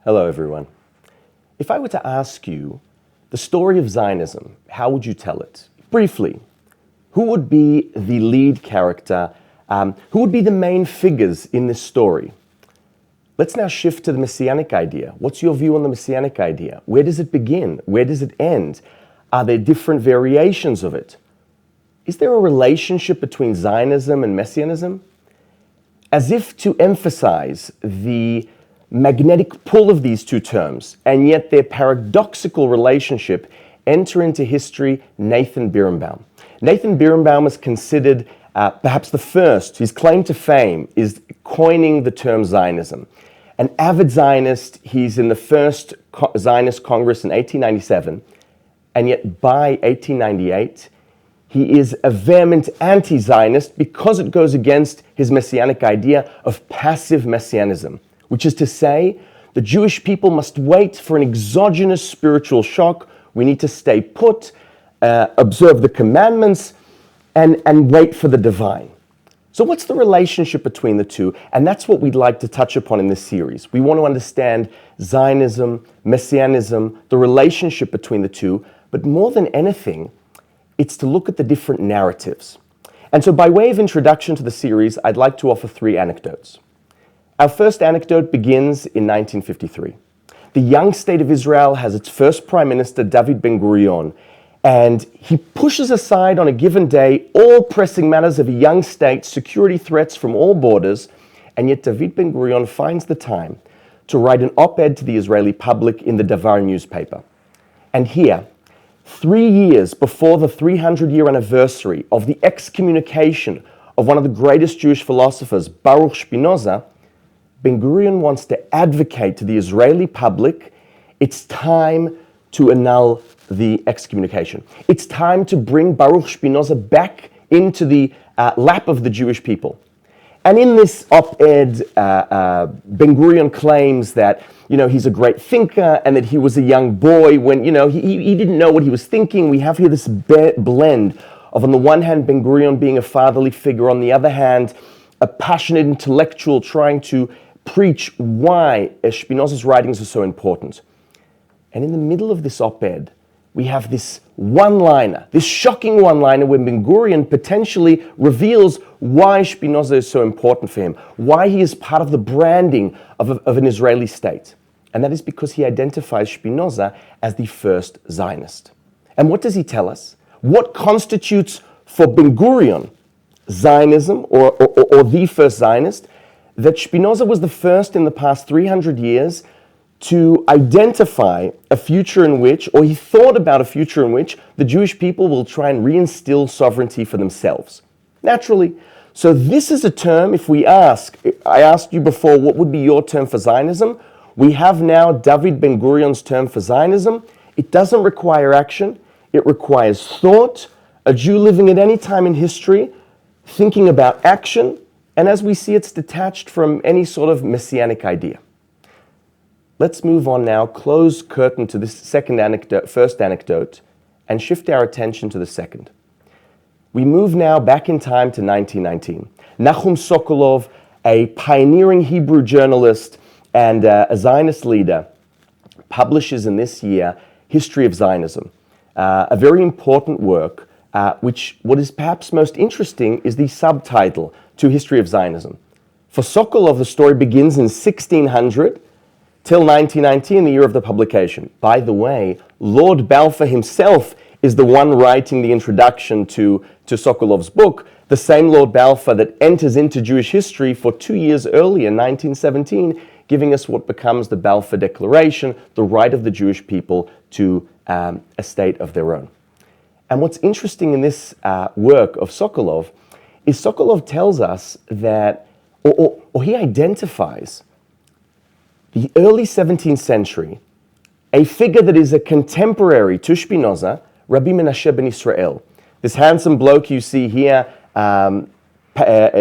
Hello, everyone. If I were to ask you the story of Zionism, how would you tell it? Briefly, who would be the lead character? Who would be the main figures in this story? Let's now shift to the messianic idea. What's your view on the messianic idea? Where does it begin? Where does it end? Are there different variations of it? Is there a relationship between Zionism and Messianism? As if to emphasize the magnetic pull of these two terms, and yet their paradoxical relationship, enter into history Nathan Birnbaum. Nathan Birnbaum is considered perhaps the first. His claim to fame is coining the term Zionism. An avid Zionist, he's in the first Zionist Congress in 1897, and yet by 1898, he is a vehement anti-Zionist because it goes against his messianic idea of passive messianism, which is to say, the Jewish people must wait for an exogenous spiritual shock. We need to stay put, observe the commandments, and wait for the divine. So what's the relationship between the two? And that's what we'd like to touch upon in this series. We want to understand Zionism, Messianism, the relationship between the two, but more than anything, it's to look at the different narratives. And so by way of introduction to the series, I'd like to offer 3 anecdotes. Our first anecdote begins in 1953. The young state of Israel has its first prime minister, David Ben-Gurion, and he pushes aside on a given day all pressing matters of a young state, security threats from all borders, and yet David Ben-Gurion finds the time to write an op-ed to the Israeli public in the Davar newspaper. And here, 3 years before the 300-year anniversary of the excommunication of one of the greatest Jewish philosophers, Baruch Spinoza, Ben-Gurion wants to advocate to the Israeli public it's time to annul the excommunication. It's time to bring Baruch Spinoza back into the lap of the Jewish people. And in this op-ed, Ben-Gurion claims that he's a great thinker and that he was a young boy when he didn't know what he was thinking. We have here this blend of, on the one hand, Ben-Gurion being a fatherly figure, on the other hand, a passionate intellectual trying to preach why Spinoza's writings are so important. And in the middle of this op-ed, we have this one-liner, this shocking one-liner where Ben-Gurion potentially reveals why Spinoza is so important for him, why he is part of the branding of an Israeli state. And that is because he identifies Spinoza as the first Zionist. And what does he tell us? What constitutes for Ben-Gurion Zionism or the first Zionist? That Spinoza was the first in the past 300 years to identify a future in which, or he thought about a future in which, the Jewish people will try and reinstill sovereignty for themselves. Naturally. So this is a term, I asked you before, what would be your term for Zionism? We have now David Ben-Gurion's term for Zionism. It doesn't require action. It requires thought, a Jew living at any time in history, thinking about action, and as we see, it's detached from any sort of messianic idea. Let's move on now, close curtain to this first anecdote, and shift our attention to the second. We move now back in time to 1919. Nachum Sokolow, a pioneering Hebrew journalist and a Zionist leader, publishes in this year History of Zionism, a very important work, which what is perhaps most interesting is the subtitle to History of Zionism. For Sokolow, the story begins in 1600 till 1919, the year of the publication. By the way, Lord Balfour himself is the one writing the introduction to Sokolow's book, the same Lord Balfour that enters into Jewish history for 2 years earlier, 1917, giving us what becomes the Balfour Declaration, the right of the Jewish people to a state of their own. And what's interesting in this work of Sokolow is Sokolow tells us that, or he identifies the early 17th century, a figure that is a contemporary to Spinoza, Rabbi Manasseh ben Israel. This handsome bloke you see here,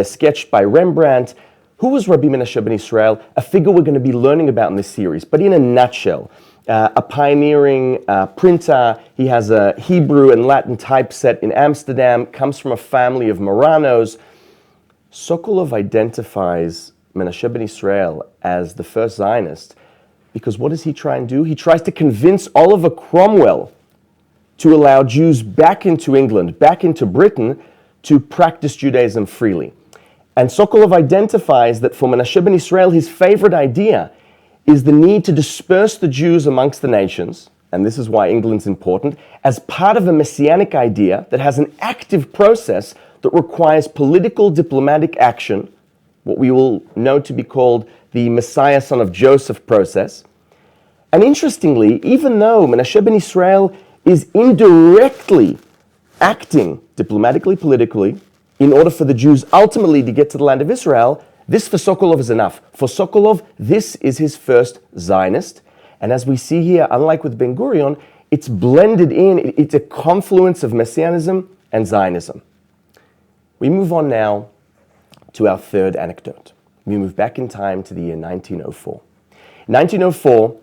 sketched by Rembrandt. Who was Rabbi Manasseh ben Israel? A figure we're going to be learning about in this series, but in a nutshell. A pioneering printer. He has a Hebrew and Latin typeset in Amsterdam, comes from a family of Marranos. Sokolow identifies Manasseh ben Israel as the first Zionist Because what does he try and do? He tries to convince Oliver Cromwell to allow Jews back into England, back into Britain, to practice Judaism freely. And Sokolow identifies that for Manasseh ben Israel, his favorite idea is the need to disperse the Jews amongst the nations, and this is why England's important, as part of a messianic idea that has an active process that requires political diplomatic action, what we will know to be called the Messiah, son of Joseph process. And interestingly, even though Manasseh ben Israel is indirectly acting diplomatically, politically, in order for the Jews ultimately to get to the land of Israel, this for Sokolow is enough. For Sokolow, this is his first Zionist. And as we see here, unlike with Ben-Gurion, it's blended in, it's a confluence of Messianism and Zionism. We move on now to our third anecdote. We move back in time to the year 1904. In 1904,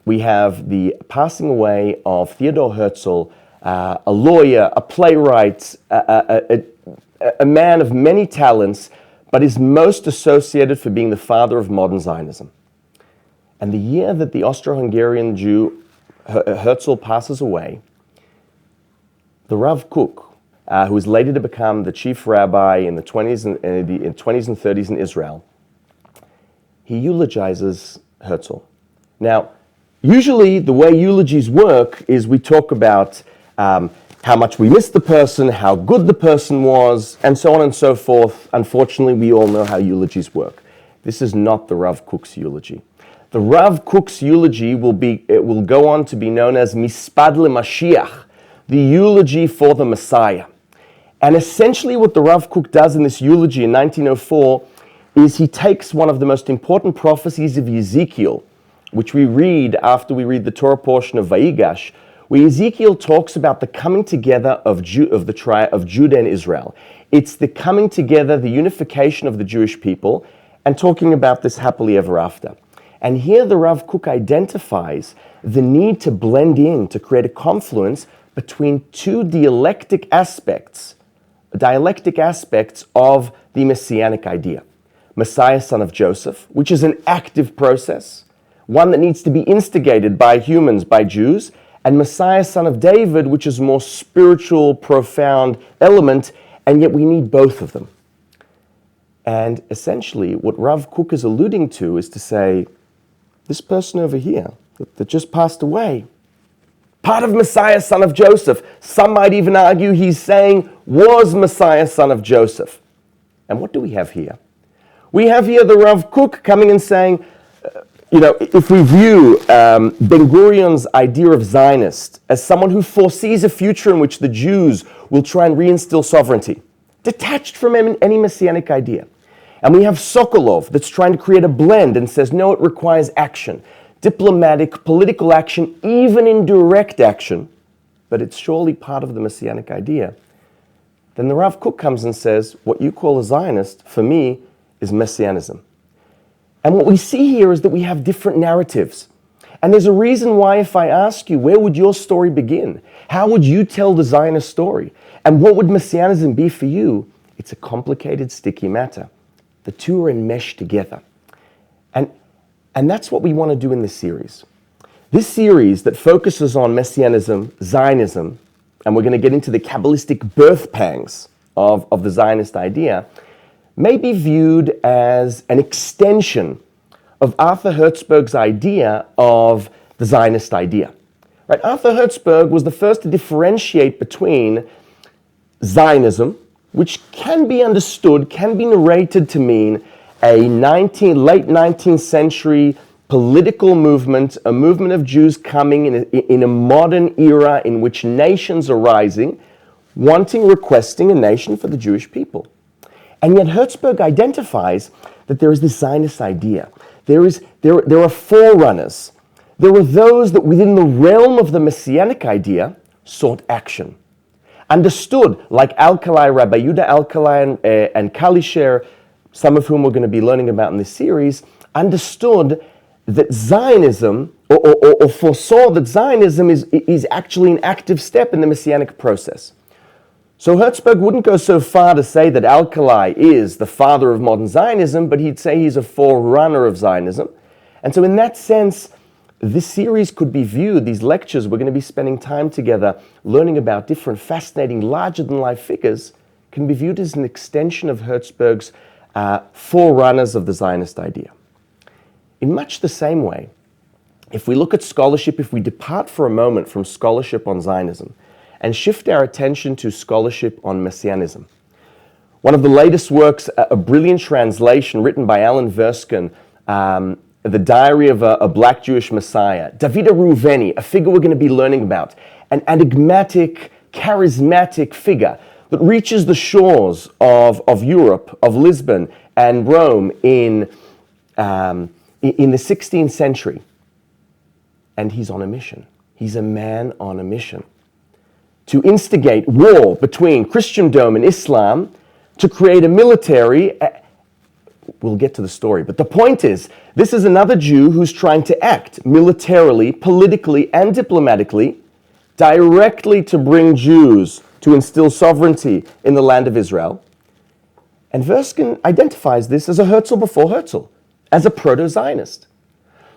we have the passing away of Theodor Herzl, a lawyer, a playwright, a man of many talents, but is most associated for being the father of modern Zionism. And the year that the Austro-Hungarian Jew Herzl passes away, the Rav Kook, who was later to become the chief rabbi in the 20s and 30s in Israel, he eulogizes Herzl. Now, usually the way eulogies work is we talk about how much we miss the person, how good the person was, and so on and so forth. Unfortunately, we all know how eulogies work. This is not the Rav Kook's eulogy. The Rav Kook's eulogy will go on to be known as Mispad LeMashiach, the eulogy for the Messiah. And essentially what the Rav Kook does in this eulogy in 1904 is he takes one of the most important prophecies of Ezekiel, which we read after we read the Torah portion of Vayigash, where Ezekiel talks about the coming together of Judah and Israel. It's the coming together, the unification of the Jewish people, and talking about this happily ever after. And here the Rav Kook identifies the need to blend in, to create a confluence between two dialectic aspects of the Messianic idea. Messiah, son of Joseph, which is an active process, one that needs to be instigated by humans, by Jews, and Messiah, son of David, which is a more spiritual, profound element, and yet we need both of them. And essentially, what Rav Kook is alluding to is to say, this person over here that just passed away, part of Messiah, son of Joseph, some might even argue he's saying was Messiah, son of Joseph. And what do we have here? We have here the Rav Kook coming and saying, if we view Ben-Gurion's idea of Zionist as someone who foresees a future in which the Jews will try and reinstill sovereignty, detached from any messianic idea. And we have Sokolow that's trying to create a blend and says, no, it requires action, diplomatic, political action, even indirect action, but it's surely part of the messianic idea. Then the Rav Kook comes and says, what you call a Zionist, for me, is messianism. And what we see here is that we have different narratives. And there's a reason why if I ask you, where would your story begin? How would you tell the Zionist story? And what would messianism be for you? It's a complicated, sticky matter. The two are enmeshed together. And that's what we want to do in this series. This series that focuses on messianism, Zionism, and we're going to get into the Kabbalistic birth pangs of the Zionist idea, may be viewed as an extension of Arthur Hertzberg's idea of the Zionist idea. Right? Arthur Hertzberg was the first to differentiate between Zionism, which can be understood, can be narrated to mean a late 19th century political movement, a movement of Jews coming in a modern era in which nations are rising, requesting a nation for the Jewish people. And yet Hertzberg identifies that there is this Zionist idea. There are forerunners. There are those that within the realm of the Messianic idea sought action. Understood, like Alkali, Rabbi Yehuda Alkali and Kalisher, some of whom we're going to be learning about in this series, understood that Zionism, or foresaw that Zionism is actually an active step in the Messianic process. So Hertzberg wouldn't go so far to say that Alkali is the father of modern Zionism, but he'd say he's a forerunner of Zionism. And so in that sense, this series could be viewed, these lectures, we're going to be spending time together learning about different fascinating, larger-than-life figures, can be viewed as an extension of Herzl's forerunners of the Zionist idea. In much the same way, if we look at scholarship, if we depart for a moment from scholarship on Zionism and shift our attention to scholarship on Messianism, one of the latest works, a brilliant translation written by Alan Verskin, The Diary of a Black Jewish Messiah, David Alroy, a figure we're going to be learning about, an enigmatic, charismatic figure that reaches the shores of Europe, of Lisbon and Rome in the 16th century. And he's on a mission. He's a man on a mission to instigate war between Christendom and Islam, to create a military. We'll get to the story, but the point is, this is another Jew who's trying to act militarily, politically, and diplomatically, directly to bring Jews to instill sovereignty in the land of Israel. And Verskin identifies this as a Herzl before Herzl, as a proto-Zionist.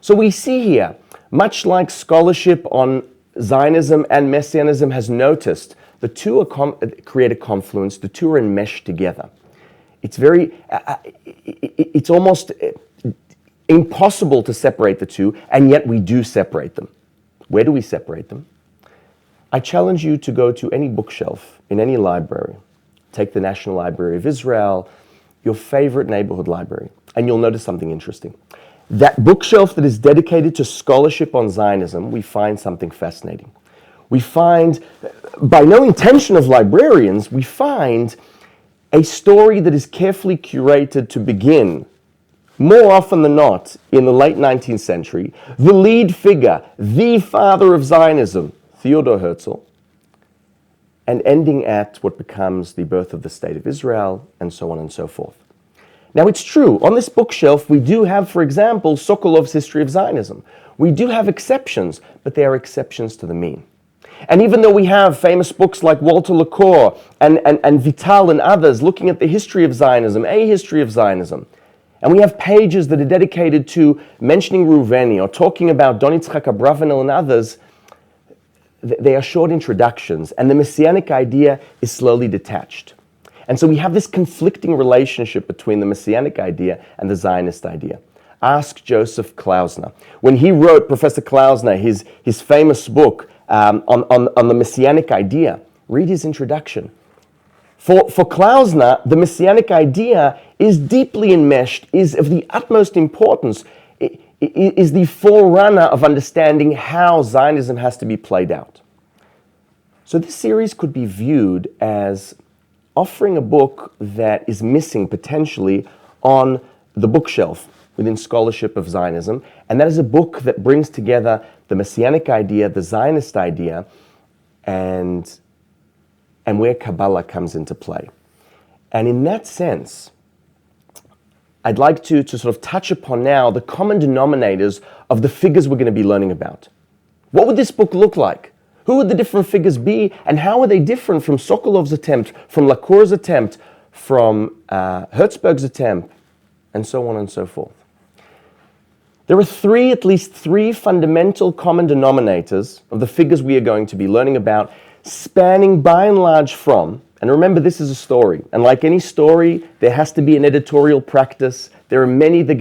So we see here, much like scholarship on Zionism and Messianism has noticed, the two create a confluence, the two are enmeshed together. It's almost impossible to separate the two, and yet we do separate them. Where do we separate them? I challenge you to go to any bookshelf in any library. Take the National Library of Israel, your favorite neighborhood library, and you'll notice something interesting. That bookshelf that is dedicated to scholarship on Zionism, we find something fascinating. We find, by no intention of librarians, we find a story that is carefully curated to begin, more often than not, in the late 19th century, the lead figure, the father of Zionism, Theodor Herzl, and ending at what becomes the birth of the State of Israel, and so on and so forth. Now, it's true, on this bookshelf, we do have, for example, Sokolow's History of Zionism. We do have exceptions, but they are exceptions to the mean. And even though we have famous books like Walter LaCour and Vital and others looking at the history of Zionism, a history of Zionism, and we have pages that are dedicated to mentioning Reuveni or talking about Don Yitzchak Abravanel and others, they are short introductions, and the messianic idea is slowly detached. And so we have this conflicting relationship between the messianic idea and the Zionist idea. Ask Joseph Klausner. When he wrote, Professor Klausner, his famous book on the messianic idea, read his introduction. For Klausner, the messianic idea is deeply enmeshed, is of the utmost importance, is the forerunner of understanding how Zionism has to be played out. So this series could be viewed as offering a book that is missing potentially on the bookshelf within scholarship of Zionism, and that is a book that brings together the messianic idea, the Zionist idea, and where Kabbalah comes into play. And in that sense, I'd like to sort of touch upon now the common denominators of the figures we're going to be learning about. What would this book look like? Who would the different figures be, and how are they different from Sokolow's attempt, from LaCour's attempt, from Herzberg's attempt, and so on and so forth? There are at least three fundamental common denominators of the figures we are going to be learning about, spanning by and large from, and remember this is a story, and like any story, there has to be an editorial practice. There are many that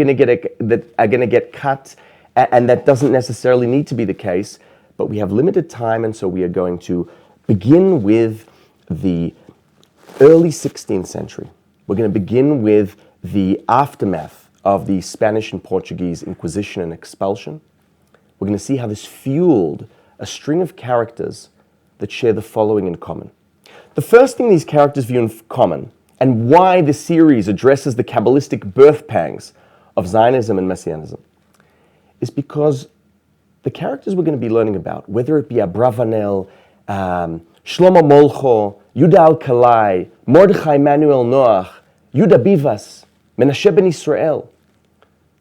are going to get cut, and that doesn't necessarily need to be the case. But we have limited time, and so we are going to begin with the early 16th century. We're going to begin with the aftermath of the Spanish and Portuguese Inquisition and expulsion. We're going to see how this fueled a string of characters that share the following in common. The first thing these characters view in common, and why the series addresses the Kabbalistic birth pangs of Zionism and Messianism, is because the characters we're going to be learning about, whether it be Abravanel, Shlomo Molcho, Yuda Al-Kalai, Mordechai Emanuel Noach, Yuda Bivas, Menashe ben Israel,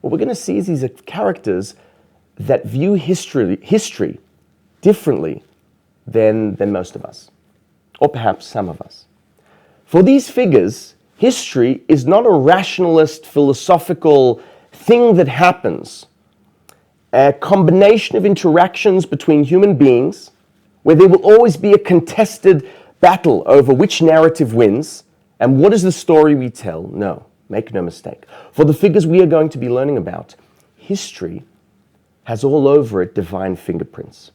what we're going to see is these are characters that view history differently than most of us, or perhaps some of us. For these figures, history is not a rationalist, philosophical thing that happens, a combination of interactions between human beings where there will always be a contested battle over which narrative wins. And what is the story we tell? No, make no mistake. For the figures we are going to be learning about, history has all over it divine fingerprints.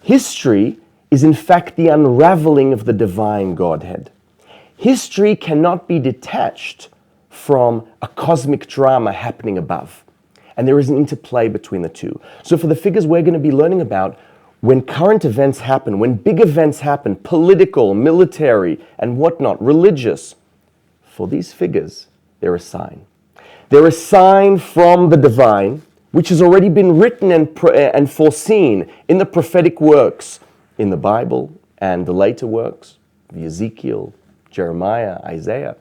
History is in fact the unraveling of the divine Godhead. History cannot be detached from a cosmic drama happening above. And there is an interplay between the two. So for the figures we're going to be learning about, when current events happen, when big events happen, political, military, and whatnot, religious, for these figures, they're a sign. They're a sign from the divine, which has already been written and foreseen in the prophetic works, in the Bible and the later works, the Ezekiel, Jeremiah, Isaiah.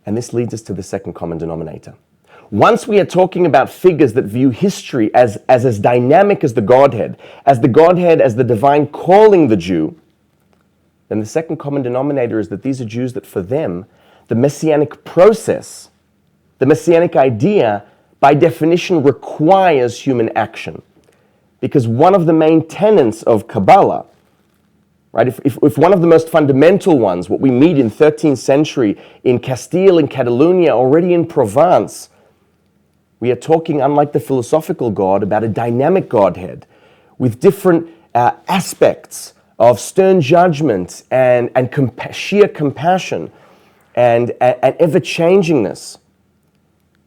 And this leads us to the second common denominator. Once we are talking about figures that view history as dynamic as the Godhead, as the divine calling the Jew, then the second common denominator is that these are Jews that for them, the messianic process, the messianic idea, by definition requires human action. Because one of the main tenets of Kabbalah, right, if one of the most fundamental ones, what we meet in 13th century in Castile and Catalonia, already in Provence, we are talking, unlike the philosophical God, about a dynamic Godhead with different aspects of stern judgment and sheer compassion and ever-changingness.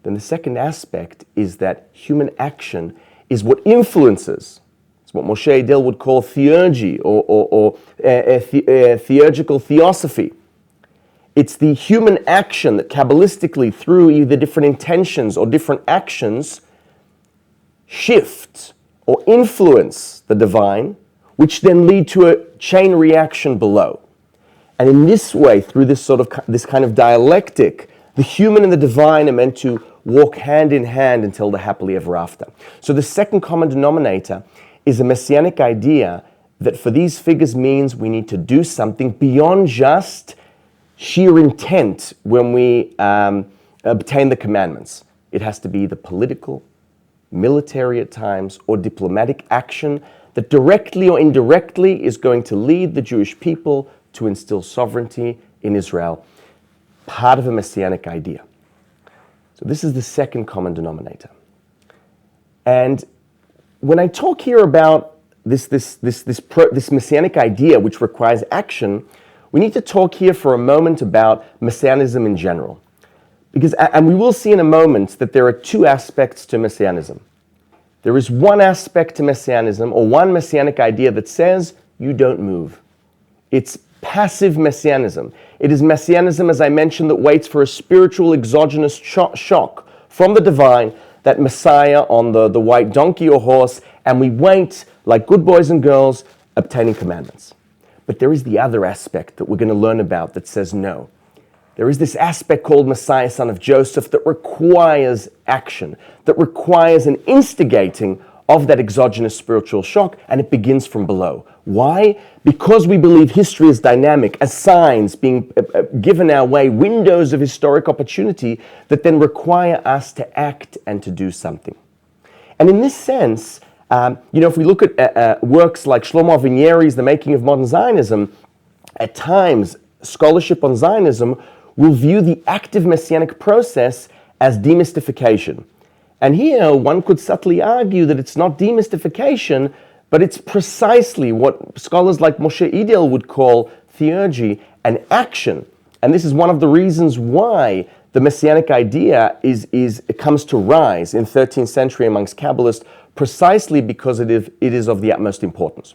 Then the second aspect is that human action is what influences. It's what Moshe Idel would call theurgy or theurgical theosophy. It's the human action that Kabbalistically, through either different intentions or different actions, shift or influence the divine, which then lead to a chain reaction below. And in this way, through this kind of dialectic, the human and the divine are meant to walk hand in hand until the happily ever after. So the second common denominator is a messianic idea that for these figures means we need to do something beyond just sheer intent when we obtain the commandments. It has to be the political, military at times, or diplomatic action that directly or indirectly is going to lead the Jewish people to instill sovereignty in Israel, part of a messianic idea. So this is the second common denominator. And when I talk here about this messianic idea which requires action, we need to talk here for a moment about Messianism in general. And we will see in a moment that there are two aspects to Messianism. There is one aspect to Messianism, or one messianic idea that says, you don't move. It's passive Messianism. It is Messianism, as I mentioned, that waits for a spiritual exogenous shock from the divine, that Messiah on the white donkey or horse, and we wait like good boys and girls obtaining commandments. But there is the other aspect that we're going to learn about that says no. There is this aspect called Messiah, son of Joseph, that requires action, that requires an instigating of that exogenous spiritual shock, and it begins from below. Why? Because we believe history is dynamic, as signs being given our way, windows of historic opportunity that then require us to act and to do something. And in this sense, if we look at works like Shlomo Avinieri's The Making of Modern Zionism, at times scholarship on Zionism will view the active messianic process as demystification. And here one could subtly argue that it's not demystification, but it's precisely what scholars like Moshe Idel would call theurgy, an action. And this is one of the reasons why the messianic idea it comes to rise in 13th century amongst Kabbalists, precisely because it is of the utmost importance.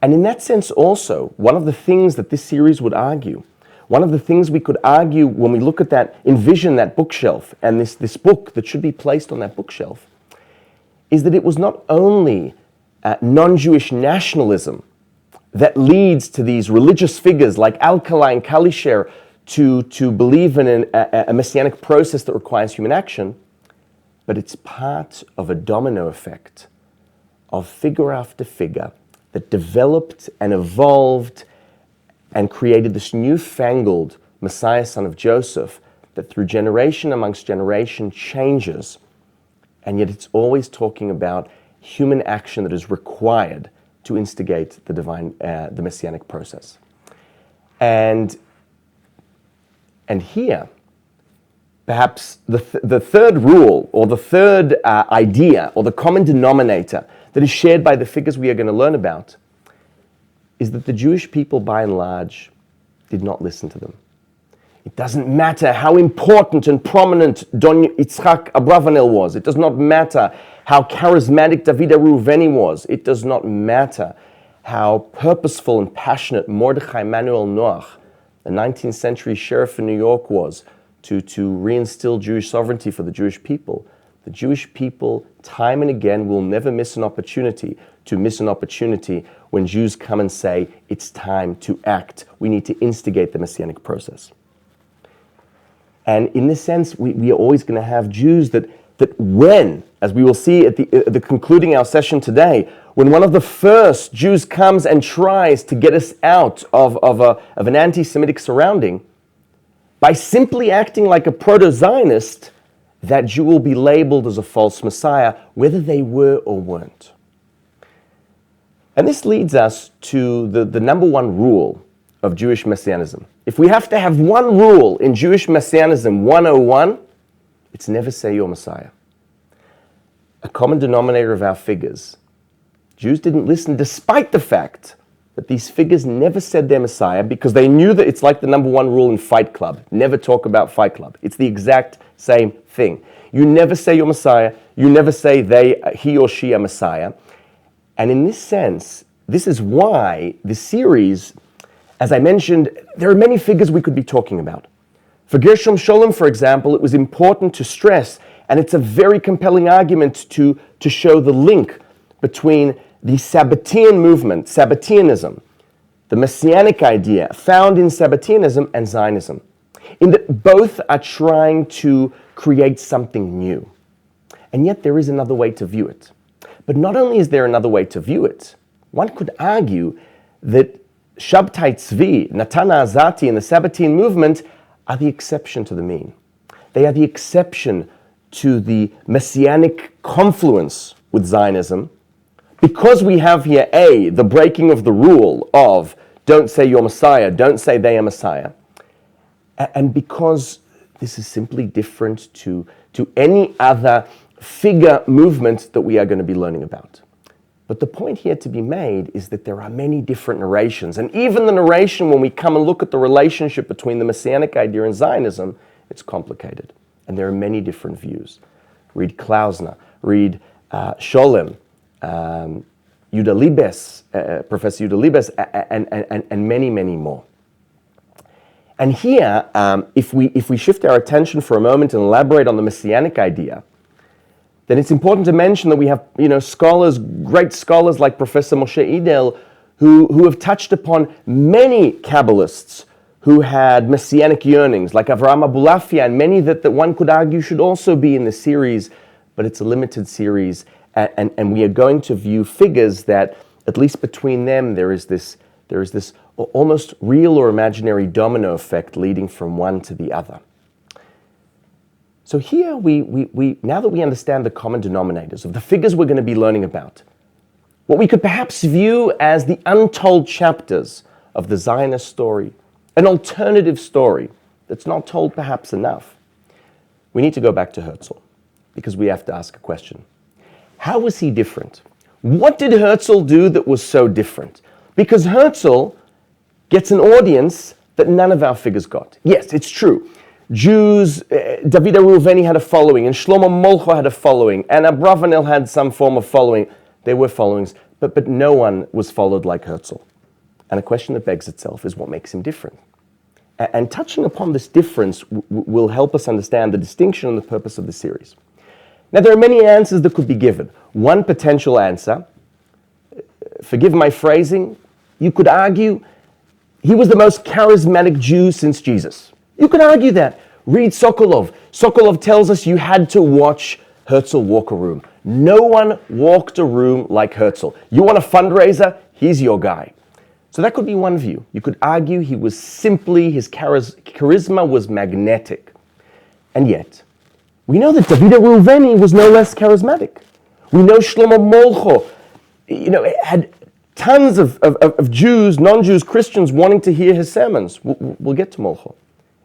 And in that sense also, one of the things that this series would argue, one of the things we could argue when we look at that, envision that bookshelf and this book that should be placed on that bookshelf, is that it was not only non-Jewish nationalism that leads to these religious figures like Alcala and Kalisher to believe in a messianic process that requires human action, but it's part of a domino effect of figure after figure that developed and evolved and created this newfangled Messiah, son of Joseph, that through generation amongst generation changes and yet it's always talking about human action that is required to instigate the messianic process. And here, perhaps the third rule, or the third idea, or the common denominator that is shared by the figures we are going to learn about, is that the Jewish people, by and large, did not listen to them. It doesn't matter how important and prominent Don Yitzchak Abravanel was. It does not matter how charismatic David Alroy was. It does not matter how purposeful and passionate Mordechai Emanuel Noach, the 19th century sheriff in New York, was to reinstill Jewish sovereignty for the Jewish people. The Jewish people, time and again, will never miss an opportunity when Jews come and say, it's time to act. We need to instigate the messianic process. And in this sense, we are always going to have Jews that when, as we will see at the concluding our session today, when one of the first Jews comes and tries to get us out of an anti-Semitic surrounding, by simply acting like a proto-Zionist, that Jew will be labeled as a false Messiah, whether they were or weren't. And this leads us to the number one rule of Jewish Messianism. If we have to have one rule in Jewish Messianism 101, it's never say you're Messiah. A common denominator of our figures. Jews didn't listen despite the fact that these figures never said they're Messiah, because they knew that it's like the number one rule in Fight Club. Never talk about Fight Club. It's the exact same thing. You never say you're Messiah. You never say he or she are Messiah. And in this sense, this is why the series, as I mentioned, there are many figures we could be talking about. For Gershom Scholem, for example, it was important to stress, and it's a very compelling argument to show the link between the Sabbatean movement, Sabbateanism, the messianic idea found in Sabbateanism, and Zionism, in that both are trying to create something new. And yet there is another way to view it. But not only is there another way to view it, one could argue that Shabtai Tzvi, Natan Azati, and the Sabbatean movement are the exception to the mean. They are the exception to the messianic confluence with Zionism, because we have here the breaking of the rule of don't say you're Messiah, don't say they are Messiah, and because this is simply different to any other figure movement that we are going to be learning about. But the point here to be made is that there are many different narrations, and even the narration, when we come and look at the relationship between the messianic idea and Zionism, it's complicated, and there are many different views. Read Klausner, read Scholem, Yehuda Libes, Professor Yehuda Libes, and many, many more. And here, if we shift our attention for a moment and elaborate on the messianic idea, then it's important to mention that we have, scholars, great scholars like Professor Moshe Idel, who have touched upon many Kabbalists who had messianic yearnings, like Avraham Abulafia, and many that one could argue should also be in the series, but it's a limited series, and we are going to view figures that, at least between them, there is this almost real or imaginary domino effect leading from one to the other. So here, now that we understand the common denominators of the figures we're going to be learning about, what we could perhaps view as the untold chapters of the Zionist story, an alternative story that's not told perhaps enough, we need to go back to Herzl, because we have to ask a question. How was he different? What did Herzl do that was so different? Because Herzl gets an audience that none of our figures got. Yes, it's true. Jews, David Alroy had a following, and Shlomo Molcho had a following, and Abravanel had some form of following. There were followings, but no one was followed like Herzl. And a question that begs itself is, what makes him different? And touching upon this difference will help us understand the distinction and the purpose of the series. Now, there are many answers that could be given. One potential answer, forgive my phrasing, you could argue he was the most charismatic Jew since Jesus. You could argue that. Read Sokolow. Sokolow tells us you had to watch Herzl walk a room. No one walked a room like Herzl. You want a fundraiser? He's your guy. So that could be one view. You could argue he was simply, his charisma was magnetic. And yet, We know that David Alroy was no less charismatic. We know Shlomo Molcho, had tons of Jews, non-Jews, Christians wanting to hear his sermons. We'll get to Molcho.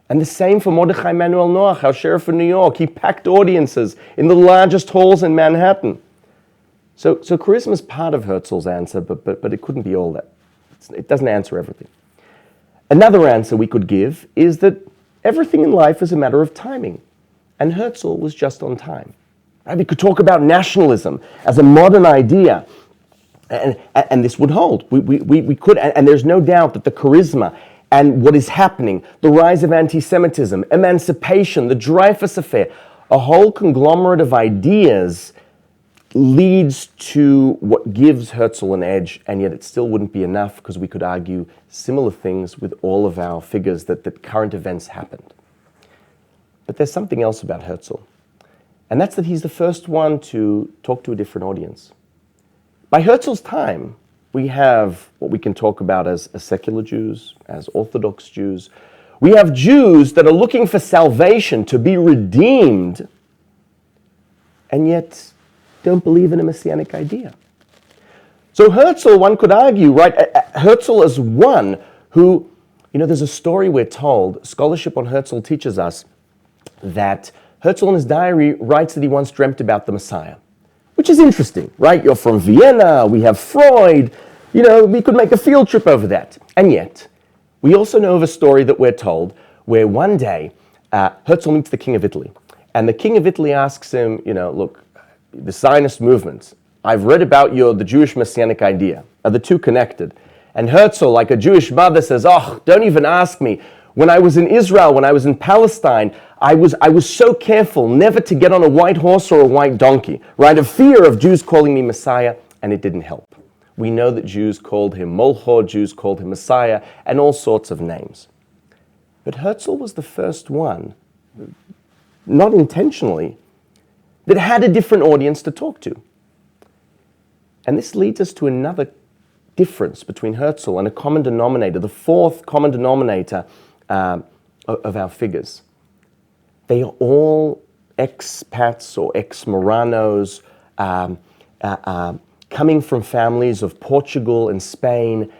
And the same for Mordechai Manuel Noach, our sheriff in New York. He packed audiences in the largest halls in Manhattan. So charisma is part of Herzl's answer, but it couldn't be all that. It doesn't answer everything. Another answer we could give is that everything in life is a matter of timing. And Herzl was just on time. Right? We could talk about nationalism as a modern idea, and this would hold. We could, and there's no doubt that the charisma and what is happening, the rise of anti-Semitism, emancipation, the Dreyfus Affair, a whole conglomerate of ideas leads to what gives Herzl an edge, and yet it still wouldn't be enough because we could argue similar things with all of our figures that current events happened. But there's something else about Herzl, and that's that he's the first one to talk to a different audience. By Herzl's time, we have what we can talk about as secular Jews, as Orthodox Jews. We have Jews that are looking for salvation, to be redeemed, and yet don't believe in a messianic idea. So Herzl, one could argue, right, Herzl is one who, there's a story we're told, scholarship on Herzl teaches us that Herzl in his diary writes that he once dreamt about the Messiah, which is interesting, right? You're from Vienna, we have Freud, we could make a field trip over that. And yet, we also know of a story that we're told where one day Herzl meets the King of Italy. And the King of Italy asks him, look, the Zionist movement, I've read about the Jewish messianic idea. Are the two connected? And Herzl, like a Jewish mother, says, don't even ask me. When I was in Israel, when I was in Palestine, I was so careful never to get on a white horse or a white donkey, right? Of fear of Jews calling me Messiah, and it didn't help. We know that Jews called him Molcho, Jews called him Messiah, and all sorts of names. But Herzl was the first one, not intentionally, that had a different audience to talk to. And this leads us to another difference between Herzl and a common denominator, the fourth common denominator of our figures. They are all expats or ex-Moranos, coming from families of Portugal and Spain.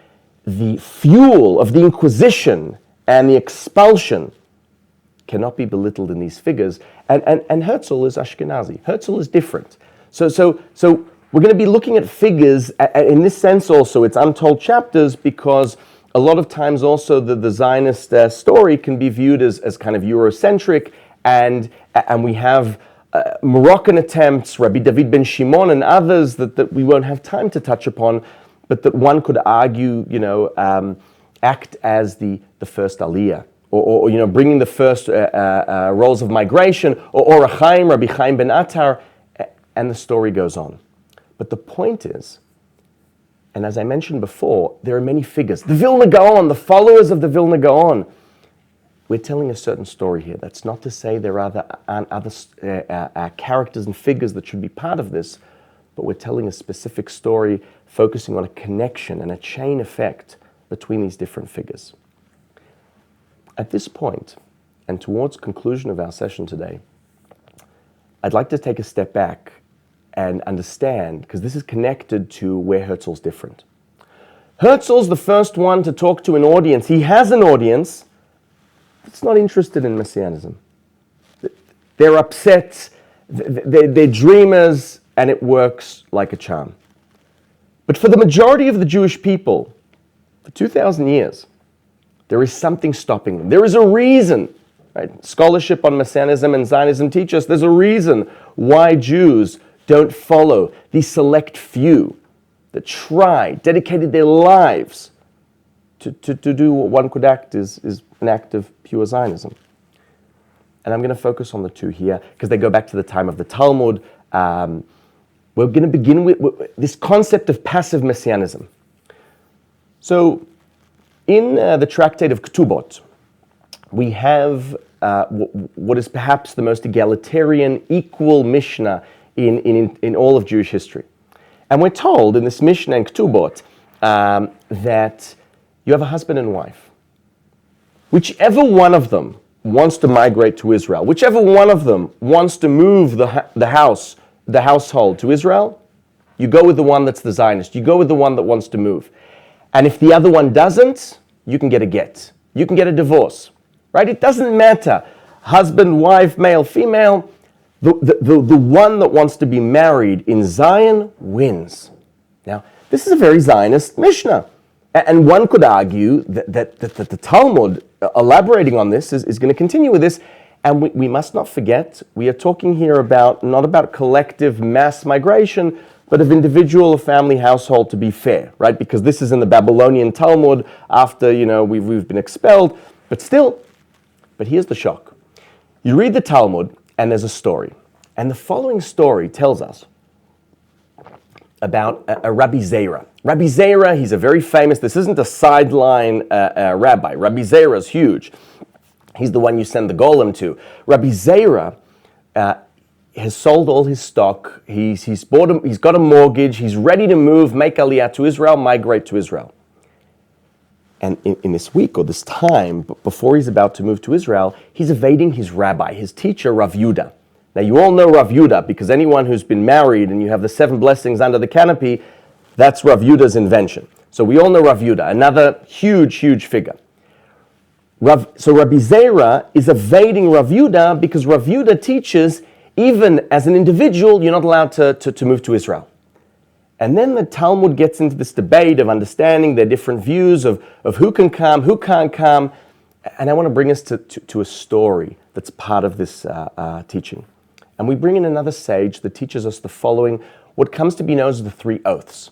The fuel of the Inquisition and the expulsion cannot be belittled in these figures. And Herzl is Ashkenazi. Herzl is different. So we're going to be looking at figures, in this sense also, it's untold chapters, because a lot of times also the Zionist story can be viewed as kind of Eurocentric, and we have Moroccan attempts, Rabbi David ben Shimon and others that we won't have time to touch upon, but that one could argue, act as the first Aliyah, or bringing the first roles of migration, or Rabbi Chaim ben Attar, and the story goes on. But the point is, and as I mentioned before, there are many figures. The Vilna Gaon, the followers of the Vilna Gaon. We're telling a certain story here. That's not to say there are other characters and figures that should be part of this, but we're telling a specific story focusing on a connection and a chain effect between these different figures. At this point, and towards conclusion of our session today, I'd like to take a step back and understand, because this is connected to where Herzl's different. Herzl's the first one to talk to an audience. He has an audience that's not interested in Messianism. They're upset, they're dreamers, and it works like a charm. But for the majority of the Jewish people, for 2,000 years, there is something stopping them. There is a reason, right? Scholarship on Messianism and Zionism teach us there's a reason why Jews don't follow the select few that dedicated their lives to do what one could act is an act of pure Zionism. And I'm going to focus on the two here because they go back to the time of the Talmud. We're going to begin with this concept of passive messianism. So in the tractate of Ketubot, we have what is perhaps the most egalitarian, equal Mishnah in all of Jewish history. And we're told in this Mishnah in Ketubot that you have a husband and wife. Whichever one of them wants to migrate to Israel, whichever one of them wants to move the household to Israel, you go with the one that's the Zionist. You go with the one that wants to move. And if the other one doesn't, you can get a get. You can get a divorce, right? It doesn't matter. Husband, wife, male, female. The one that wants to be married in Zion wins. Now, this is a very Zionist Mishnah. And one could argue that the Talmud, elaborating on this, is going to continue with this. And we must not forget, we are talking here not about collective mass migration, but of individual or family household, to be fair, right? Because this is in the Babylonian Talmud after, we've been expelled. But here's the shock. You read the Talmud, and there's a story. And the following story tells us about a Rabbi Zera. Rabbi Zera, he's a very famous, this isn't a sideline rabbi. Rabbi Zera is huge. He's the one you send the golem to. Rabbi Zera has sold all his stock. He's got a mortgage. He's ready to move, make aliyah to Israel, migrate to Israel. And in this week or this time, before he's about to move to Israel, he's evading his rabbi, his teacher, Rav Yudah. Now, you all know Rav Yudah, because anyone who's been married and you have the 7 blessings under the canopy, that's Rav Yudah's invention. So we all know Rav Yudah, another huge, huge figure. So Rabbi Zera is evading Rav Yudah because Rav Yudah teaches, even as an individual, you're not allowed to move to Israel. And then the Talmud gets into this debate of understanding their different views of who can come, who can't come. And I want to bring us to a story that's part of this teaching. And we bring in another sage that teaches us the following, what comes to be known as the 3 oaths.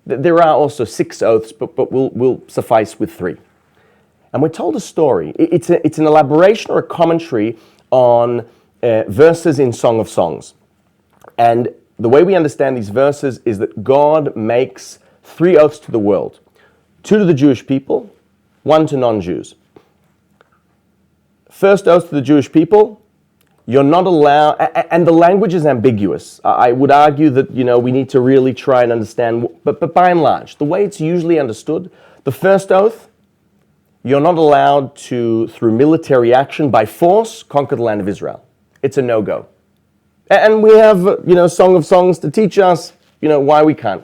There are also 6 oaths, but we'll suffice with 3. And we're told a story. It's an elaboration or a commentary on verses in Song of Songs. And the way we understand these verses is that God makes 3 oaths to the world. 2 to the Jewish people, 1 to non-Jews. First oath to the Jewish people, you're not allowed, and the language is ambiguous. I would argue that, we need to really try and understand, but by and large, the way it's usually understood, the first oath, you're not allowed to, through military action, by force, conquer the land of Israel. It's a no-go. And we have, Song of Songs to teach us, why we can't.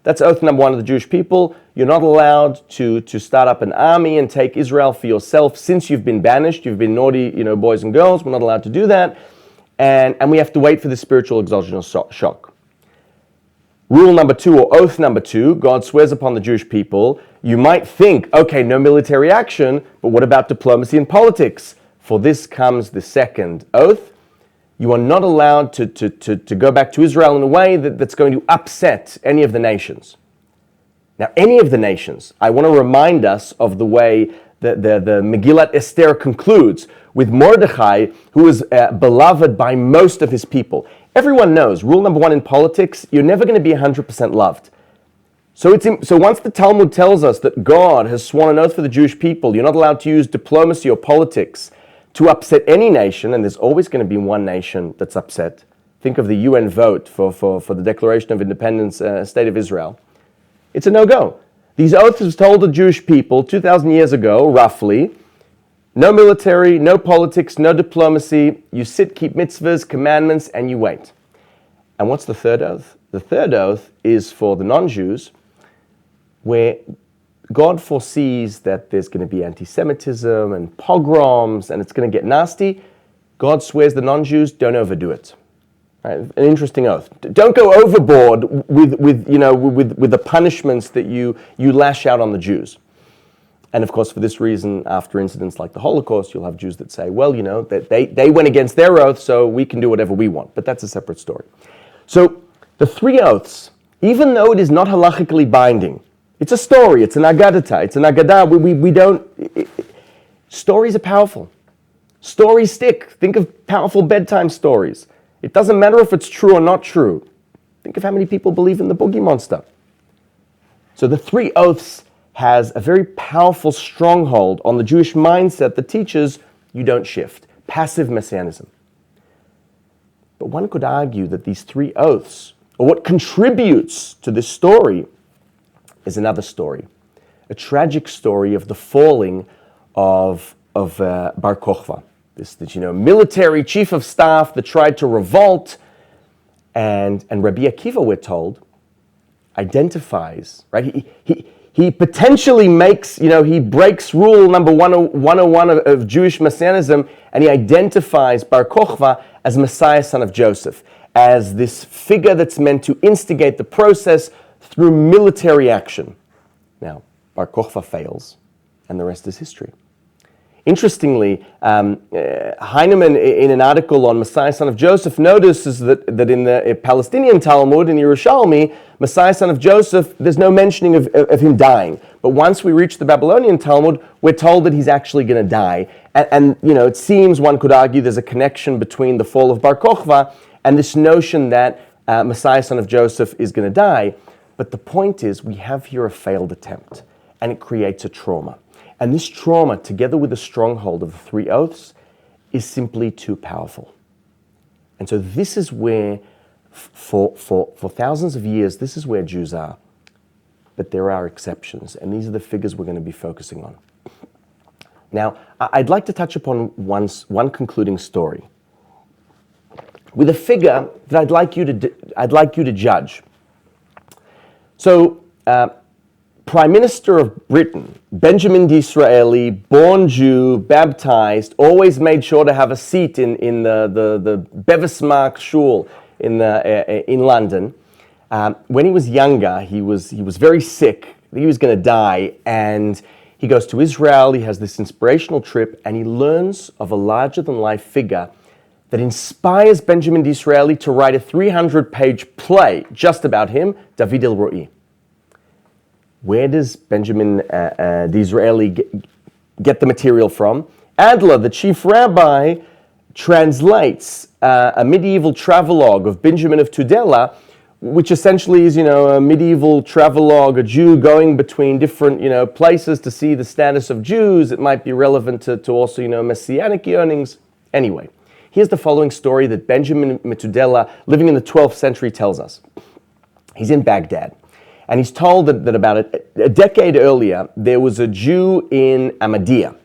That's oath number 1 of the Jewish people. You're not allowed to start up an army and take Israel for yourself since you've been banished. You've been naughty, boys and girls. We're not allowed to do that. And we have to wait for the spiritual exogenous shock. Rule number 2, or oath number 2, God swears upon the Jewish people. You might think, okay, no military action, but what about diplomacy and politics? For this comes the second oath. You are not allowed to go back to Israel in a way that's going to upset any of the nations. Now, any of the nations, I want to remind us of the way the Megillat Esther concludes with Mordechai, who is beloved by most of his people. Everyone knows, rule number 1 in politics, you're never going to be 100% loved. So once the Talmud tells us that God has sworn an oath for the Jewish people, you're not allowed to use diplomacy or politics to upset any nation, and there's always going to be one nation that's upset. Think of the UN vote for the Declaration of Independence, State of Israel. It's a no-go. These oaths was told the Jewish people 2,000 years ago, roughly. No military, no politics, no diplomacy. You sit, keep mitzvahs, commandments, and you wait. And what's the third oath? The third oath is for the non-Jews, where God foresees that there's going to be anti-Semitism and pogroms, and it's going to get nasty. God swears the non-Jews, don't overdo it. Right? An interesting oath. Don't go overboard with the punishments that you lash out on the Jews. And of course, for this reason, after incidents like the Holocaust, you'll have Jews that say, well, that they went against their oath, so we can do whatever we want. But that's a separate story. So the 3 oaths, even though it is not halachically binding, it's a story, it's an agadata, it's an agadah. We don't... Stories are powerful. Stories stick. Think of powerful bedtime stories. It doesn't matter if it's true or not true. Think of how many people believe in the boogie monster. So the 3 oaths has a very powerful stronghold on the Jewish mindset that teaches you don't shift. Passive messianism. But one could argue that these 3 oaths, or what contributes to this story, is another story. A tragic story of the falling of Bar Kokhba, this military chief of staff that tried to revolt, and Rabbi Akiva, we're told, identifies, right? He potentially makes, he breaks rule number 101 of Jewish Messianism, and he identifies Bar Kokhba as Messiah, son of Joseph, as this figure that's meant to instigate the process through military action. Now, Bar Kokhba fails, and the rest is history. Interestingly, Heinemann, in an article on Messiah, son of Joseph, notices that in the Palestinian Talmud, in Yerushalmi, Messiah, son of Joseph, there's no mentioning of him dying. But once we reach the Babylonian Talmud, we're told that he's actually going to die. And it seems, one could argue, there's a connection between the fall of Bar Kokhba and this notion that Messiah, son of Joseph, is going to die. But the point is, we have here a failed attempt, and it creates a trauma. And this trauma, together with the stronghold of the three oaths, is simply too powerful. And so this is where, for thousands of years, this is where Jews are. But there are exceptions, and these are the figures we're going to be focusing on. Now, I'd like to touch upon one concluding story with a figure that I'd like you to judge. So, Prime Minister of Britain, Benjamin Disraeli, born Jew, baptized, always made sure to have a seat in the Bevismark Shul in London. When he was younger, he was very sick. He was going to die, and he goes to Israel. He has this inspirational trip, and he learns of a larger-than-life figure that inspires Benjamin Disraeli to write a 300-page play just about him, David Alroy. Where does Benjamin Disraeli get the material from? Adler, the chief rabbi, translates a medieval travelogue of Benjamin of Tudela, which essentially is, a medieval travelogue, a Jew going between different, places to see the status of Jews. It might be relevant to also, messianic yearnings. Anyway, here's the following story that Benjamin Metudela, living in the 12th century, tells us. He's in Baghdad. And he's told that about a decade earlier, there was a Jew in Ahmadiyya.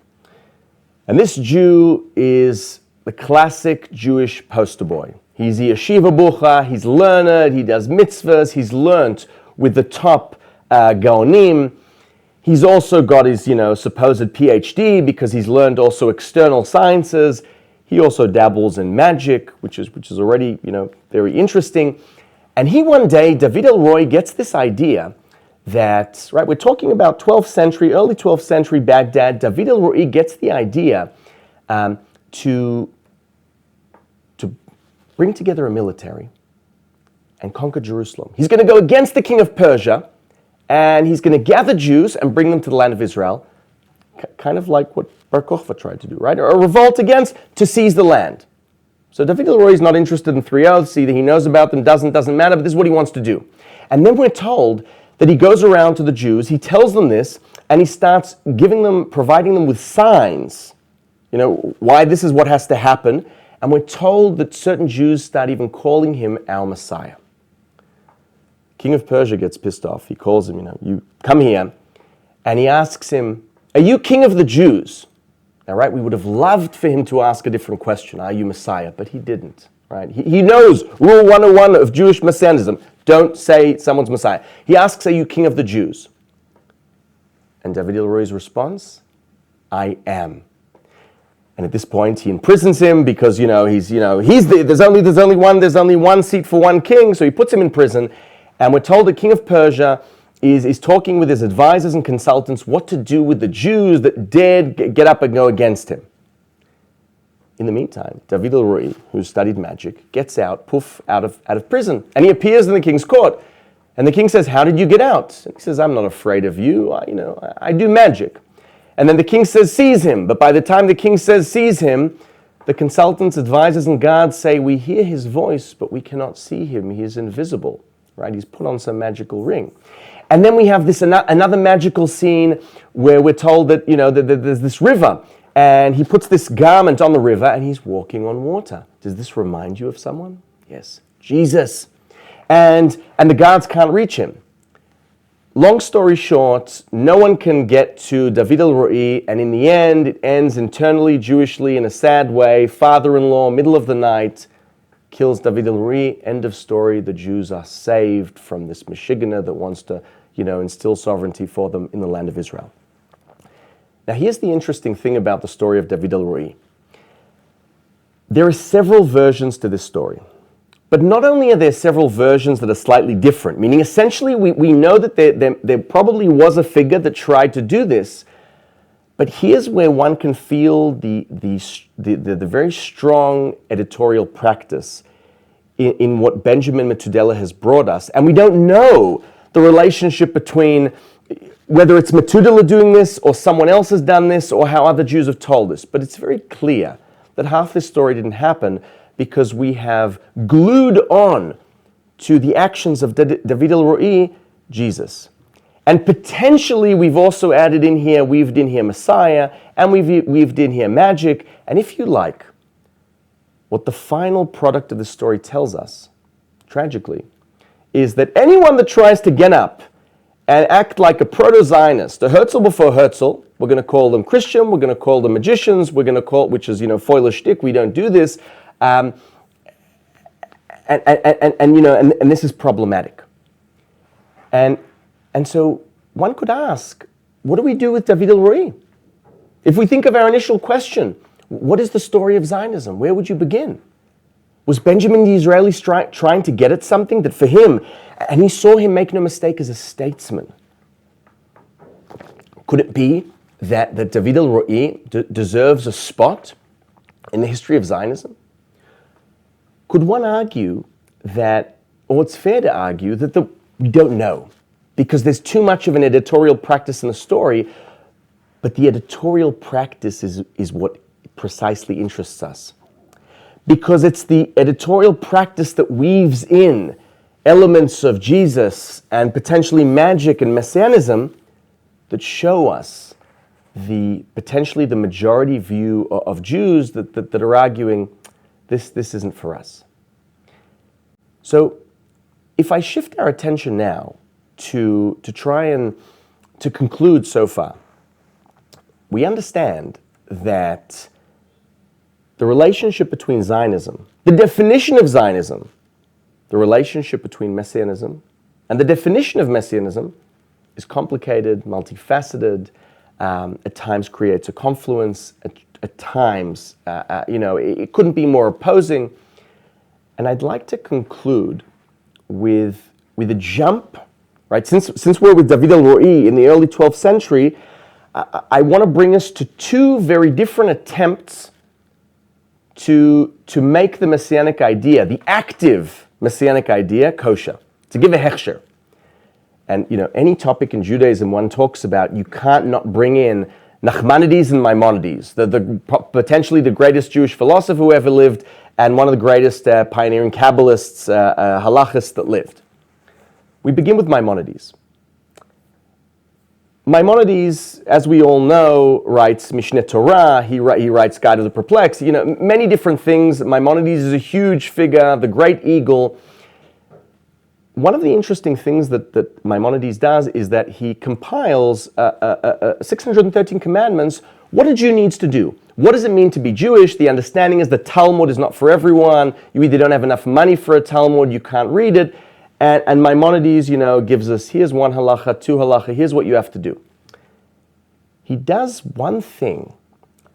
And this Jew is the classic Jewish poster boy. He's a yeshiva bucha, he's learned, he does mitzvahs, he's learnt with the top gaonim. He's also got his, supposed PhD because he's learned also external sciences. He also dabbles in magic, which is already, very interesting. And he one day, David Alroy, gets this idea that, right, we're talking about 12th century, early 12th century Baghdad. David Alroy gets the idea to bring together a military and conquer Jerusalem. He's going to go against the king of Persia, and he's going to gather Jews and bring them to the land of Israel, kind of like what Bar Kokhba tried to do, right? Or a revolt against, to seize the land. So David Alroy is not interested in three oaths. Either he knows about them, doesn't matter, but this is what he wants to do. And then we're told that he goes around to the Jews, he tells them this, and he starts providing them with signs, why this is what has to happen. And we're told that certain Jews start even calling him our Messiah. King of Persia gets pissed off. He calls him, you come here, and he asks him, are you king of the Jews? Now, right, we would have loved for him to ask a different question, are you Messiah? But he didn't, right? He knows Rule 101 of Jewish Messianism. Don't say someone's Messiah. He asks, are you king of the Jews? And David Alroy's response, I am. And at this point, he imprisons him because, there's only one seat for one king, so he puts him in prison. And we're told the king of Persia is talking with his advisors and consultants what to do with the Jews that dared get up and go against him. In the meantime, David Alroy, who studied magic, gets out, out of prison. And he appears in the king's court. And the king says, how did you get out? And he says, I'm not afraid of you. I do magic. And then the king says, seize him. But by the time the king says, seize him, the consultants, advisors, and guards say, we hear his voice, but we cannot see him. He is invisible, right? He's put on some magical ring. And then we have this another magical scene where we're told that, there's this river, and he puts this garment on the river, and he's walking on water. Does this remind you of someone? Yes, Jesus. And the guards can't reach him. long story short, no one can get to David Alroy, and in the end, it ends internally, Jewishly, in a sad way. Father-in-law, middle of the night, kills David Alroy. End of story. The Jews are saved from this Michiganer that wants to, instill sovereignty for them in the land of Israel. Now, here's the interesting thing about the story of David Alroy. There are several versions to this story. But not only are there several versions that are slightly different, meaning essentially we know that there probably was a figure that tried to do this, but here's where one can feel the very strong editorial practice in what Benjamin Metudela has brought us. And we don't know the relationship between whether it's Metudela doing this or someone else has done this or how other Jews have told us. But it's very clear that half this story didn't happen because we have glued on to the actions of David Alroy, Jesus. And potentially we've also added in here, weaved in here Messiah, and we've weaved in here magic. And if you like, what the final product of the story tells us, tragically, is that anyone that tries to get up and act like a proto-Zionist, a Herzl before Herzl, we're going to call them Christian, we're going to call them magicians, we're going to call, which is, foiler shtick, we don't do this, and this is problematic. And so one could ask, what do we do with David Alroy? If we think of our initial question, what is the story of Zionism? Where would you begin? Was Benjamin the Israeli trying to get at something that for him, and he saw him, make no mistake, as a statesman? Could it be that David Alroy deserves a spot in the history of Zionism? Could one argue that, or it's fair to argue, that we don't know, because there's too much of an editorial practice in the story, but the editorial practice is what precisely interests us. Because it's the editorial practice that weaves in elements of Jesus and potentially magic and messianism that show us potentially the majority view of Jews that are arguing this isn't for us. So if I shift our attention now to try and to conclude so far, we understand that the relationship between Zionism, the definition of Zionism, the relationship between messianism, and the definition of messianism is complicated, multifaceted, at times creates a confluence, at times, it couldn't be more opposing. And I'd like to conclude with a jump, right? Since we're with David Alroy in the early 12th century, I want to bring us to two very different attempts to make the messianic idea, the active messianic idea, kosher, to give a hechsher. And any topic in Judaism one talks about, you can't not bring in Nachmanides and Maimonides, potentially the greatest Jewish philosopher who ever lived, and one of the greatest pioneering Kabbalists, halachists that lived. We begin with Maimonides. Maimonides, as we all know, writes Mishneh Torah, he writes Guide of the Perplexed, many different things. Maimonides is a huge figure, the great eagle. One of the interesting things that Maimonides does is that he compiles 613 commandments. What a Jew needs to do. What does it mean to be Jewish? The understanding is the Talmud is not for everyone. You either don't have enough money for a Talmud, you can't read it. And Maimonides, gives us, here's one halacha, two halacha, here's what you have to do. He does one thing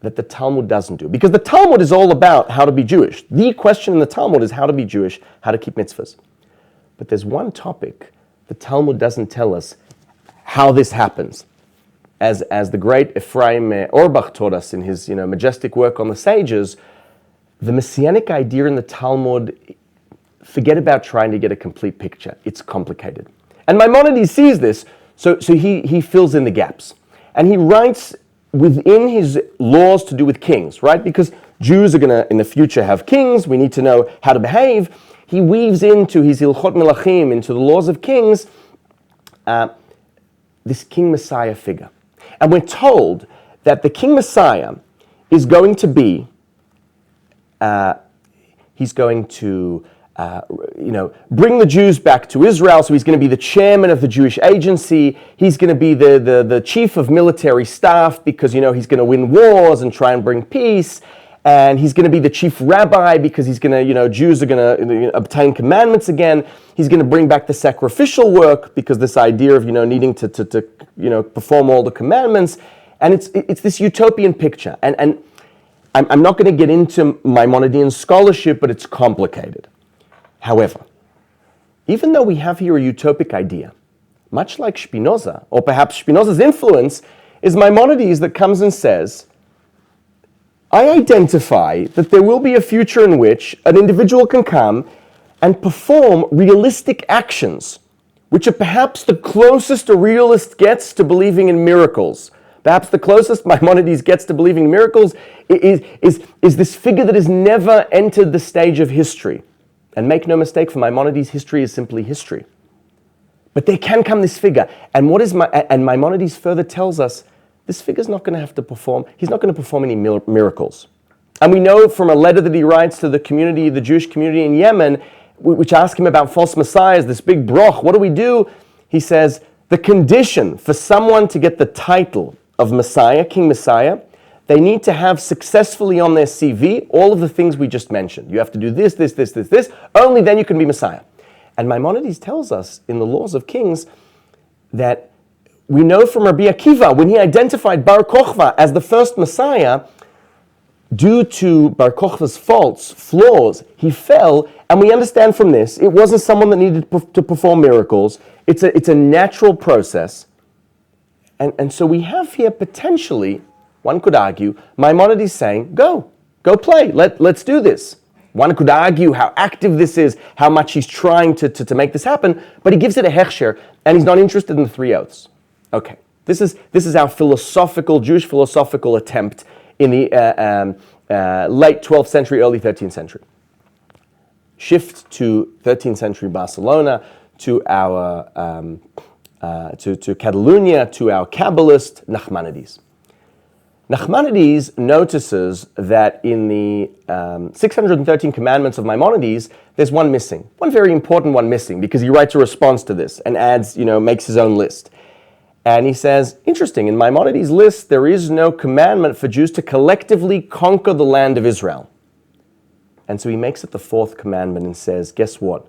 that the Talmud doesn't do. Because the Talmud is all about how to be Jewish. The question in the Talmud is how to be Jewish, how to keep mitzvahs. But there's one topic the Talmud doesn't tell us how this happens. As the great Ephraim Orbach taught us in his majestic work on the sages, the messianic idea in the Talmud, forget about trying to get a complete picture. It's complicated. And Maimonides sees this, so he fills in the gaps. And he writes within his laws to do with kings, right? Because Jews are going to, in the future, have kings. We need to know how to behave. He weaves into his Ilchot Melachim, into the laws of kings, this King Messiah figure. And we're told that the King Messiah is going to be, he's going to bring the Jews back to Israel. So he's going to be the chairman of the Jewish agency. He's going to be the chief of military staff because, he's going to win wars and try and bring peace. And he's going to be the chief rabbi because he's going to, Jews are going to obtain commandments again. He's going to bring back the sacrificial work because this idea of, needing to perform all the commandments. And it's this utopian picture. And I'm not going to get into Maimonidean scholarship, but it's complicated. However, even though we have here a utopic idea, much like Spinoza, or perhaps Spinoza's influence, is Maimonides that comes and says, I identify that there will be a future in which an individual can come and perform realistic actions, which are perhaps the closest a realist gets to believing in miracles. Perhaps the closest Maimonides gets to believing in miracles is this figure that has never entered the stage of history. And make no mistake, for Maimonides, history is simply history. But there can come this figure. And and Maimonides further tells us, this figure's not going to have to perform, he's not going to perform any miracles. And we know from a letter that he writes to the community, the Jewish community in Yemen, which ask him about false messiahs, this big broch, what do we do? He says, the condition for someone to get the title of Messiah, King Messiah, they need to have successfully on their CV all of the things we just mentioned. You have to do this, this, this, this, this. Only then you can be Messiah. And Maimonides tells us in the Laws of Kings that we know from Rabbi Akiva, when he identified Bar Kokhba as the first Messiah, due to Bar Kokhba's flaws, he fell. And we understand from this, it wasn't someone that needed to perform miracles. It's a natural process. And so we have here potentially, one could argue, Maimonides saying, go play, let's do this. One could argue how active this is, how much he's trying to make this happen, but he gives it a hechsher, and he's not interested in the three oaths. Okay, this is our Jewish philosophical attempt in the late 12th century, early 13th century. Shift to 13th century Barcelona, to our to Catalonia, to our Kabbalist Nachmanides. Nachmanides notices that in the 613 commandments of Maimonides, there's one missing, one very important one missing, because he writes a response to this and adds, makes his own list. And he says, interesting, in Maimonides' list, there is no commandment for Jews to collectively conquer the land of Israel. And so he makes it the fourth commandment and says, guess what?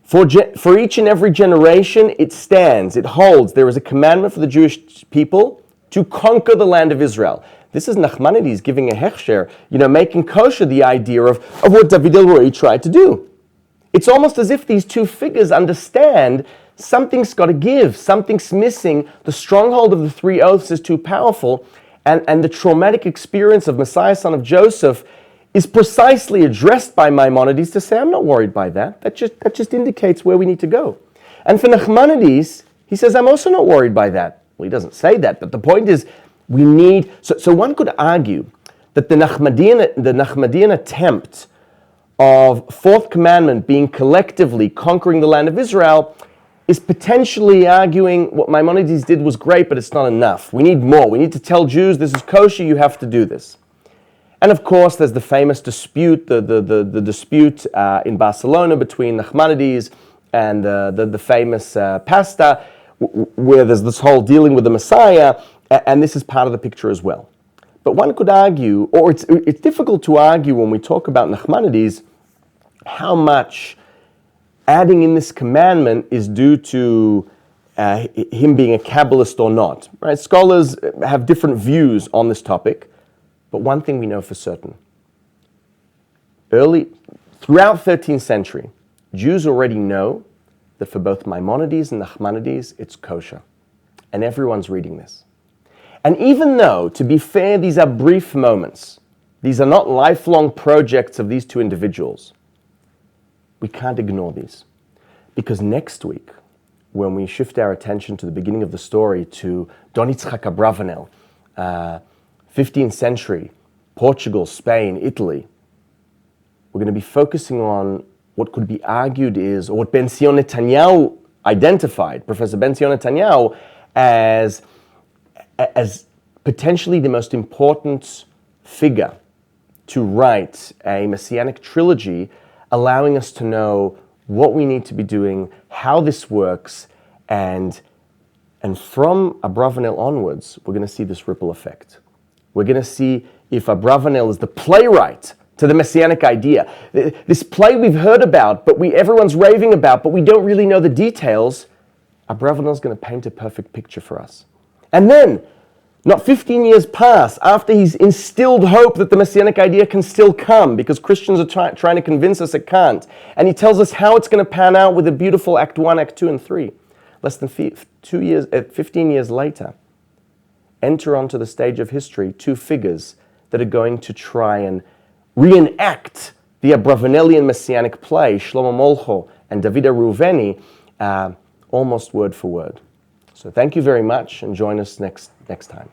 For each and every generation, it stands, it holds. There is a commandment for the Jewish people to conquer the land of Israel. This is Nachmanides giving a hechsher, making kosher the idea of what David Alroy tried to do. It's almost as if these two figures understand something's got to give, something's missing, the stronghold of the three oaths is too powerful, and the traumatic experience of Messiah, son of Joseph, is precisely addressed by Maimonides to say, I'm not worried by that. That just indicates where we need to go. And for Nachmanides, he says, I'm also not worried by that. Well, he doesn't say that, but the point is, we need... So one could argue that the Nachmanidean attempt of fourth commandment being collectively conquering the land of Israel is potentially arguing what Maimonides did was great, but it's not enough. We need more. We need to tell Jews, this is kosher, you have to do this. And of course, there's the famous dispute, the dispute in Barcelona between Nachmanides and the famous pasta, where there's this whole dealing with the Messiah, and this is part of the picture as well. But one could argue, or it's difficult to argue when we talk about Nachmanides, how much adding in this commandment is due to him being a Kabbalist or not. Right? Scholars have different views on this topic, but one thing we know for certain. Throughout 13th century, Jews already know that for both Maimonides and Nachmanides, it's kosher. And everyone's reading this. And even though, to be fair, these are brief moments, these are not lifelong projects of these two individuals, we can't ignore these. Because next week, when we shift our attention to the beginning of the story, to Don Yitzchak Abravanel, 15th century, Portugal, Spain, Italy, we're going to be focusing on what could be argued is, or what Ben-Zion Netanyahu identified, Professor Ben-Zion Netanyahu, as potentially the most important figure to write a messianic trilogy allowing us to know what we need to be doing, how this works, and from Abravanel onwards, we're going to see this ripple effect. We're going to see if Abravanel is the playwright to the messianic idea. This play we've heard about, but everyone's raving about, but we don't really know the details. Abravanel is going to paint a perfect picture for us. And then, not 15 years pass after he's instilled hope that the messianic idea can still come, because Christians are trying to convince us it can't. And he tells us how it's going to pan out with a beautiful Act 1, Act 2, and 3. Less than 15 years later, enter onto the stage of history two figures that are going to try and reenact the Abravanelian messianic play, Shlomo Molcho and David Reuveni, almost word for word. So thank you very much, and join us next time.